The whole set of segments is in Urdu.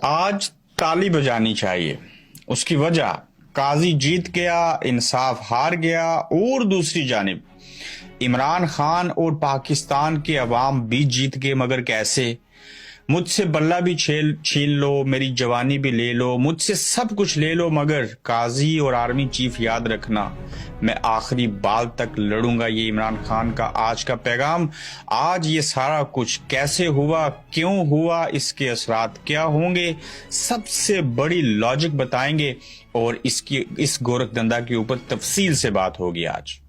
آج تالی بجانی چاہیے. اس کی وجہ قاضی جیت گیا، انصاف ہار گیا، اور دوسری جانب عمران خان اور پاکستان کے عوام بھی جیت گئے. مگر کیسے؟ مجھ سے بلہ بھی چھین لو، میری جوانی بھی لے لو، مجھ سے سب کچھ لے لو، مگر قاضی اور آرمی چیف یاد رکھنا میں آخری بال تک لڑوں گا. یہ عمران خان کا آج کا پیغام. آج یہ سارا کچھ کیسے ہوا، کیوں ہوا، اس کے اثرات کیا ہوں گے، سب سے بڑی لاجک بتائیں گے، اور اس گورکھ دھندا کے اوپر تفصیل سے بات ہوگی آج.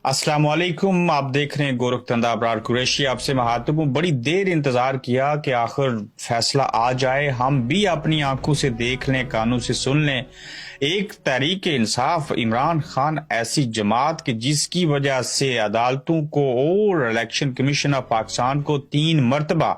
السلام علیکم، آپ دیکھ رہے ہیں گورکھ دھندا. ابرار قریشی آپ سے مخاطب ہوں. بڑی دیر انتظار کیا کہ آخر فیصلہ آ جائے، ہم بھی اپنی آنکھوں سے دیکھ لیں، کانوں سے سن لیں. ایک تحریک انصاف عمران خان ایسی جماعت کہ جس کی وجہ سے عدالتوں کو اور الیکشن کمیشن آف پاکستان کو 3 مرتبہ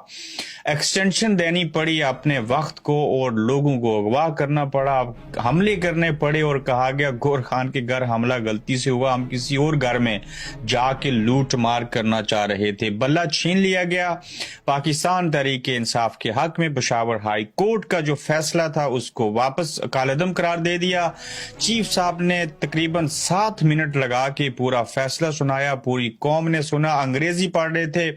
ایکسٹینشن دینی پڑی اپنے وقت کو، اور لوگوں کو اغوا کرنا پڑا، حملے کرنے پڑے، اور کہا گیا گور خان کے گھر حملہ غلطی سے ہوا، ہم کسی اور گھر میں جا کے لوٹ مار کرنا چاہ رہے تھے. بلہ چھین لیا گیا. پاکستان تحریک انصاف کے حق میں پشاور ہائی کورٹ کا جو فیصلہ تھا اس کو واپس کالعدم قرار دے دیا. چیف صاحب نے تقریباً 7 منٹ لگا کے پورا فیصلہ سنایا. پوری قوم نے سنا. انگریزی پڑھ رہے تھے.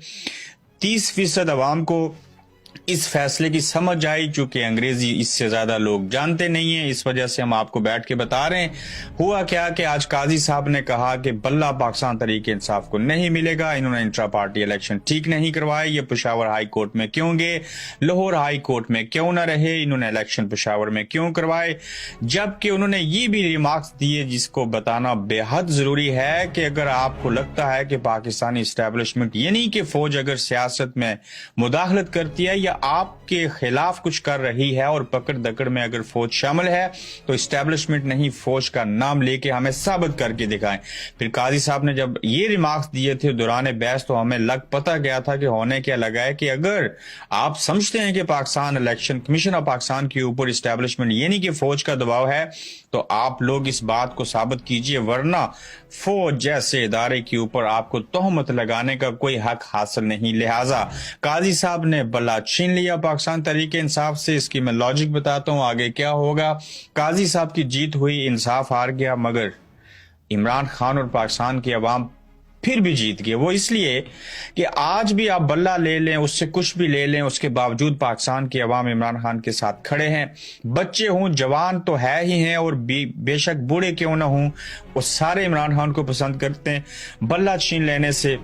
30% عوام کو اس فیصلے کی سمجھ آئی، چونکہ انگریزی اس سے زیادہ لوگ جانتے نہیں ہیں، اس وجہ سے ہم آپ کو بیٹھ کے بتا رہے ہیں. ہوا کیا کہ آج قاضی صاحب نے کہا کہ بلہ پاکستان تحریک انصاف کو نہیں ملے گا. انہوں نے انٹرا پارٹی الیکشن ٹھیک نہیں کروائے. یہ پشاور ہائی کورٹ میں کیوں گئے، لاہور ہائی کورٹ میں کیوں نہ رہے، انہوں نے الیکشن پشاور میں کیوں کروائے. جبکہ انہوں نے یہ بھی ریمارکس دیے جس کو بتانا بے حد ضروری ہے کہ اگر آپ کو لگتا ہے کہ پاکستانی اسٹیبلشمنٹ یعنی کہ فوج اگر سیاست میں مداخلت کرتی ہے یا آپ کے خلاف کچھ کر رہی ہے اور پکڑ دکڑ میں اگر فوج شامل ہے تو اسٹیبلشمنٹ نہیں، فوج کا نام لے کے ہمیں ثابت کر کے دکھائیں. پھر قاضی صاحب نے جب یہ ریمارکس دیے تھے دوران بحث تو ہمیں پتہ گیا تھا کہ ہونے کیا لگا ہے کہ اگر آپ سمجھتے ہیں کہ Pakistan election commission of Pakistan کے اوپر اسٹیبلشمنٹ یعنی کہ فوج کا دباؤ ہے تو آپ لوگ اس بات کو ثابت کیجئے، ورنہ فوج جیسے ادارے کے اوپر آپ کو تہمت لگانے کا کوئی حق حاصل نہیں. لہٰذا قاضی صاحب نے بلہ چھین لیا پاکستان تحریک انصاف سے. اس کی میں لاجک بتاتا ہوں آگے کیا ہوگا. قاضی صاحب کی جیت ہوئی، انصاف ہار گیا، مگر عمران خان اور پاکستان کے عوام پھر بھی جیت گئے. وہ اس لیے کہ آج بھی آپ بلہ لے لیں، اس سے کچھ بھی لے لیں، اس کے باوجود پاکستان کے عوام عمران خان کے ساتھ کھڑے ہیں. بچے ہوں، جوان تو ہے ہی ہیں، اور بے شک بوڑھے کیوں نہ ہوں، وہ سارے عمران خان کو پسند کرتے ہیں. بلہ چھین لینے سے،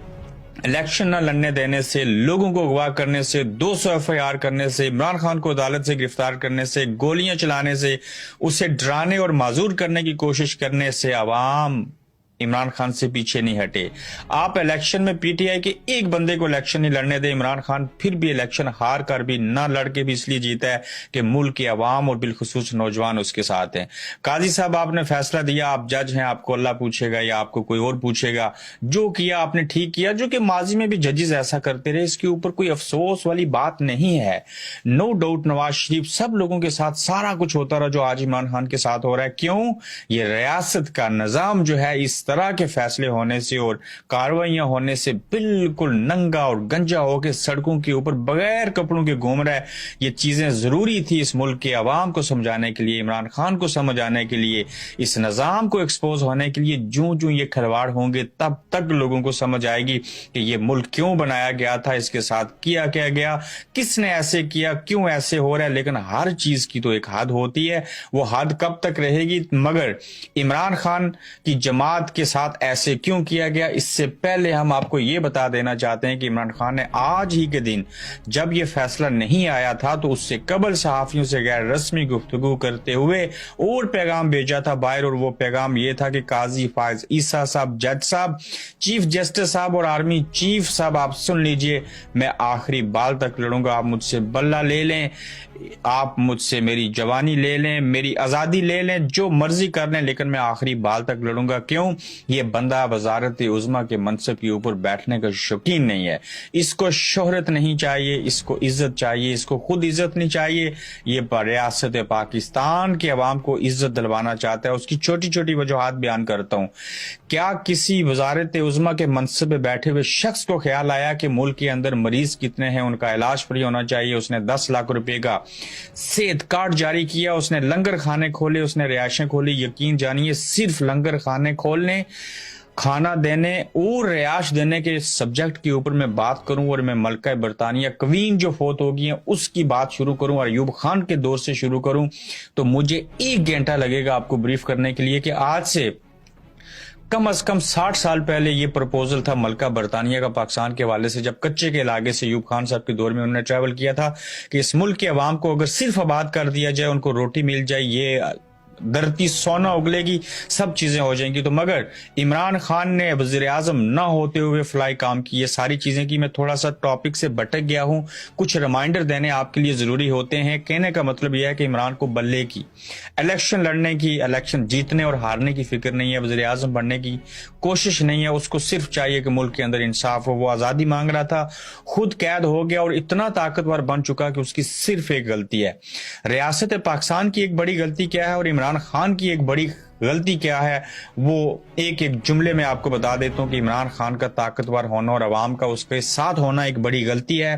الیکشن نہ لڑنے دینے سے، لوگوں کو اغوا کرنے سے، 200 FIR کرنے سے، عمران خان کو عدالت سے گرفتار کرنے سے، گولیاں چلانے سے، اسے ڈرانے اور معذور کرنے کی کوشش کرنے سے عوام عمران خان سے پیچھے نہیں ہٹے. آپ الیکشن میں پی ٹی آئی کے ایک بندے کو الیکشن نہیں لڑنے دے. عمران خان پھر بھی الیکشن ہار کر بھی نہ لڑ کے بھی اس لیے جیتا ہے کہ ملک کے عوام اور بالخصوص نوجوان اس کے ساتھ ہیں. قاضی صاحب آپ نے فیصلہ دیا، آپ جج ہیں، آپ کو اللہ پوچھے گا یا آپ کو کوئی اور پوچھے گا. جو کیا آپ نے ٹھیک کیا، جو کہ ماضی میں بھی ججز ایسا کرتے رہے، اس کے اوپر کوئی افسوس والی بات نہیں ہے. نو ڈاؤٹ نواز شریف سب لوگوں کے ساتھ سارا کچھ ہوتا رہا جو آج عمران خان کے ساتھ ہو رہا ہے. کیوں؟ یہ ریاست کا نظام جو ہے اس طرح کے فیصلے ہونے سے اور کاروائیاں ہونے سے بالکل ننگا اور گنجا ہو کے سڑکوں کے اوپر بغیر کپڑوں کے گھوم رہا ہے. یہ چیزیں ضروری تھی اس ملک کے عوام کو سمجھانے کے لیے، عمران خان کو سمجھ آنے کے لیے، اس نظام کو ایکسپوز ہونے کے لیے. جو یہ کھلواڑ ہوں گے تب تک لوگوں کو سمجھ آئے گی کہ یہ ملک کیوں بنایا گیا تھا، اس کے ساتھ کیا گیا، کس نے ایسے کیا، کیوں ایسے ہو رہا ہے. لیکن ہر چیز کی تو ایک حد ہوتی ہے. وہ حد کب تک رہے گی؟ مگر عمران خان کی جماعت کے ساتھ ایسے کیوں کیا گیا، اس سے پہلے ہم آپ کو یہ بتا دینا چاہتے ہیں کہ عمران خان نے آج ہی کے دن جب یہ فیصلہ نہیں آیا تھا تو اس سے قبل صحافیوں سے غیر رسمی گفتگو کرتے ہوئے اور پیغام بھیجا تھا باہر، اور وہ پیغام یہ تھا کہ قاضی فائز عیسیٰ صاحب، جج صاحب، چیف جسٹس صاحب اور آرمی چیف صاحب، آپ سن لیجئے، میں آخری بال تک لڑوں گا. آپ مجھ سے بلہ لے لیں، آپ مجھ سے میری جوانی لے لیں، میری آزادی لے لیں، جو مرضی کر لیں، لیکن میں آخری بال تک لڑوں گا. کیوں؟ یہ بندہ وزارت عظمیٰ کے منصب کے اوپر بیٹھنے کا شوقین نہیں ہے. اس کو شہرت نہیں چاہیے, اس کو عزت چاہیے, اس کو خود عزت نہیں چاہیے. یہ ریاست پاکستان کے عوام کو عزت دلوانا چاہتا ہے. اس کی چھوٹی چھوٹی وجوہات بیان کرتا ہوں. کیا کسی وزارت عظمیٰ کے منصب پہ بیٹھے ہوئے شخص کو خیال آیا کہ ملک کے اندر مریض کتنے ہیں, ان کا علاج فری ہونا چاہیے؟ اس نے 10 لاکھ روپے کا صحت کارڈ جاری کیا, اس نے لنگر خانے کھولے, اس نے رہائشیں کھولی. یقین جانیے صرف لنگر خانے کھولنے, کھانا دینے اور رہائش دینے کے سبجیکٹ کے اوپر میں بات کروں اور میں ملکہ برطانیہ کوین جو فوت ہو گئی ہیں اس کی بات شروع کروں اور ایوب خان کے دور سے شروع کروں تو مجھے 1 گھنٹہ لگے گا آپ کو بریف کرنے کے لیے کہ آج سے کم از کم 60 سال پہلے یہ پروپوزل تھا ملکہ برطانیہ کا پاکستان کے حوالے سے, جب کچے کے علاقے سے ایوب خان صاحب کے دور میں انہوں نے ٹریول کیا تھا کہ اس ملک کے عوام کو اگر صرف آباد کر دیا جائے, ان کو روٹی مل جائے, یہ دھرتی سونا اگلے گی, سب چیزیں ہو جائیں گی. تو مگر عمران خان نے وزیر اعظم نہ ہوتے ہوئے فلائی کام کی, یہ ساری چیزیں کی. میں تھوڑا سا ٹاپک سے بھٹک گیا ہوں, کچھ ریمائنڈر دینے آپ کے لیے ضروری ہوتے ہیں. کہنے کا مطلب یہ ہے کہ عمران کو بلے کی الیکشن لڑنے کی, الیکشن جیتنے اور ہارنے کی فکر نہیں ہے, وزیر اعظم بننے کی کوشش نہیں ہے. اس کو صرف چاہیے کہ ملک کے اندر انصاف ہو. وہ آزادی مانگ رہا تھا, خود قید ہو گیا اور اتنا طاقتور بن چکا کہ اس کی صرف ایک غلطی ہے. ریاست پاکستان کی ایک بڑی غلطی کیا ہے اور عمران خان کی ایک بڑی غلطی کیا ہے, وہ ایک جملے میں آپ کو بتا دیتا ہوں کہ عمران خان کا طاقتور ہونا اور عوام کا اس کے ساتھ ہونا ایک بڑی غلطی ہے.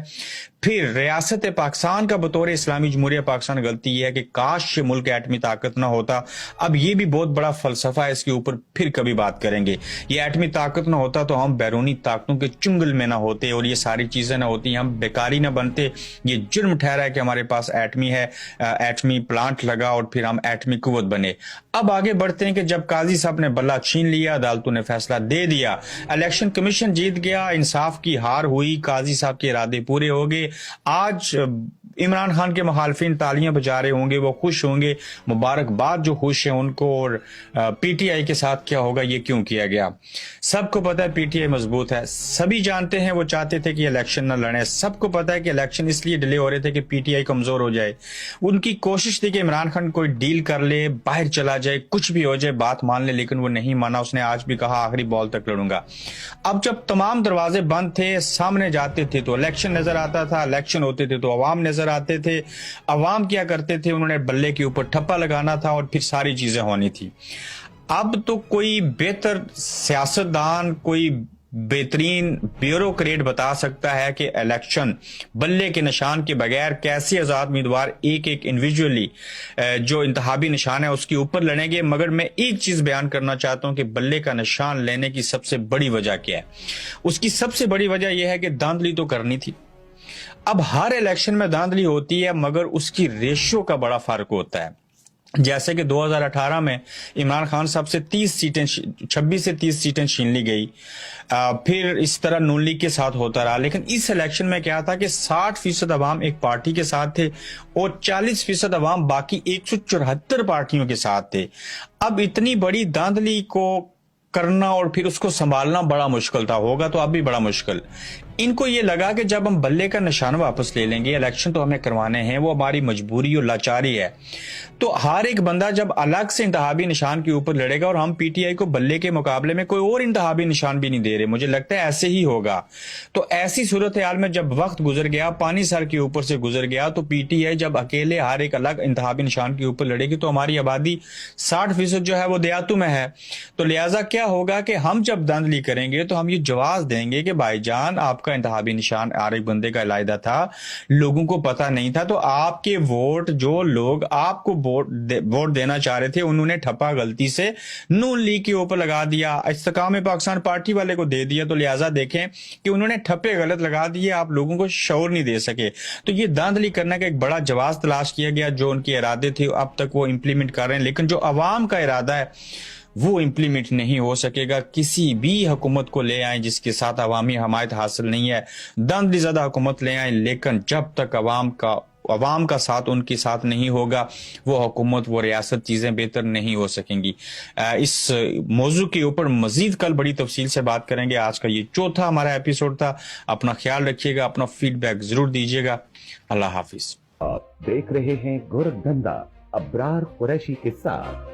پھر ریاست پاکستان کا بطور اسلامی جمہوریہ پاکستان غلطی یہ ہے کہ کاش ملک ایٹمی طاقت نہ ہوتا. اب یہ بھی بہت بڑا فلسفہ ہے, اس کے اوپر پھر کبھی بات کریں گے. یہ ایٹمی طاقت نہ ہوتا تو ہم بیرونی طاقتوں کے چنگل میں نہ ہوتے اور یہ ساری چیزیں نہ ہوتی, ہم بیکاری نہ بنتے. یہ جرم ٹھہرا ہے کہ ہمارے پاس ایٹمی ہے, ایٹمی پلانٹ لگا اور پھر ہم ایٹمی قوت بنے. اب آگے بڑھتے ہیں کہ جب قاضی صاحب نے بلہ چھین لیا, عدالتوں نے فیصلہ دے دیا, الیکشن کمیشن جیت گیا, انصاف کی ہار ہوئی, قاضی صاحب کے ارادے پورے ہو گئے. آج عمران خان کے مخالفین تالیاں بجا رہے ہوں گے, وہ خوش ہوں گے, مبارکباد جو خوش ہیں ان کو. اور پی ٹی آئی کے ساتھ کیا ہوگا, یہ کیوں کیا گیا؟ سب کو پتا ہے پی ٹی آئی مضبوط ہے, سبھی جانتے ہیں وہ چاہتے تھے کہ الیکشن نہ لڑیں. سب کو پتا ہے کہ الیکشن اس لیے ڈیلے ہو رہے تھے کہ پی ٹی آئی کمزور ہو جائے. ان کی کوشش تھی کہ عمران خان کوئی ڈیل کر لے, باہر چلا جائے, کچھ بھی ہو جائے, بات مان لے, لیکن وہ نہیں مانا. اس نے آج بھی کہا آخری بال تک لڑوں گا. اب جب تمام دروازے بند تھے, سامنے جاتے تھے تو الیکشن نظر آتا تھا, الیکشن ہوتے تھے تو عوام نظر آتے تھے. عوام کیا کرتے تھے, انہوں نے بلے کے اوپر ٹھپا لگانا تھا اور پھر ساری چیزیں ہونی تھی. اب تو کوئی بہتر سیاستدان, کوئی بہترین بیوروکریٹ بتا سکتا ہے کہ الیکشن بلے کے نشان کے بغیر کیسے آزاد امیدوار ایک ایک انڈیویجولی جو انتخابی نشان ہے اس کے اوپر لڑیں گے. مگر میں ایک چیز بیان کرنا چاہتا ہوں کہ بلے کا نشان لینے کی سب سے بڑی وجہ کیا ہے. اس کی سب سے بڑی وجہ یہ ہے کہ دھاندلی تو کرنی تھی. اب ہر الیکشن میں دھاندلی ہوتی ہے مگر اس کی ریشو کا بڑا فرق ہوتا ہے. جیسے کہ 2018 میں عمران خان صاحب سے 26 سے 30 سیٹیں چھین لی گئی. پھر اس طرح نون لیگ کے ساتھ ہوتا رہا. لیکن اس الیکشن میں کیا تھا کہ 60% عوام ایک پارٹی کے ساتھ تھے اور 40% عوام باقی 174 پارٹیوں کے ساتھ تھے. اب اتنی بڑی دھاندلی کو کرنا اور پھر اس کو سنبھالنا بڑا مشکل تھا, ہوگا تو اب بھی بڑا مشکل. ان کو یہ لگا کہ جب ہم بلے کا نشان واپس لے لیں گے, الیکشن تو ہمیں کروانے ہیں, وہ ہماری مجبوری اور لاچاری ہے. تو ہر ایک بندہ جب الگ سے انتخابی نشان کے اوپر لڑے گا, اور ہم پی ٹی آئی کو بلے کے مقابلے میں کوئی اور انتخابی نشان بھی نہیں دے رہے, مجھے لگتا ہے ایسے ہی ہوگا. تو ایسی صورتحال میں جب وقت گزر گیا, پانی سر کے اوپر سے گزر گیا, تو پی ٹی آئی جب اکیلے ہر ایک الگ انتخابی نشان کے اوپر لڑے گی تو ہماری آبادی 60% جو ہے وہ دیہاتوں میں ہے. تو لہٰذا کیا ہوگا کہ ہم جب دھاندلی کریں گے تو ہم یہ جواز دیں گے کہ بھائی جان آپ کا انتخابی نشان ہر ایک بندے کا علیحدہ تھا, لوگوں کو پتہ نہیں تھا, تو آپ کے ووٹ, جو لوگ آپ کو ووٹ دینا چاہ رہے تھے, انہوں نے ٹھپا غلطی سے نون لیگ کے اوپر لگا دیا, استحکام پاکستان پارٹی والے کو دے دیا. تو لہٰذا دیکھیں کہ انہوں نے ٹھپے غلط لگا دیے, آپ لوگوں کو شعور نہیں دے سکے. تو یہ دھاندلی کرنے کا ایک بڑا جواز تلاش کیا گیا, جو ان کے ارادے تھے اب تک وہ امپلیمنٹ کر رہے ہیں, لیکن جو عوام کا ارادہ ہے وہ امپلیمنٹ نہیں ہو سکے گا. کسی بھی حکومت کو لے آئیں جس کے ساتھ عوامی حمایت حاصل نہیں ہے, دھاندلی زدہ حکومت لے آئیں, لیکن جب تک عوام کا ساتھ ان کے ساتھ نہیں ہوگا, وہ حکومت, وہ ریاست, چیزیں بہتر نہیں ہو سکیں گی. اس موضوع کے اوپر مزید کل بڑی تفصیل سے بات کریں گے. آج کا یہ چوتھا ہمارا ایپیسوڈ تھا. اپنا خیال رکھیے گا, اپنا فیڈ بیک ضرور دیجیے گا. اللہ حافظ. آپ دیکھ رہے ہیں گورکھدھندا ابرار قریشی کے ساتھ.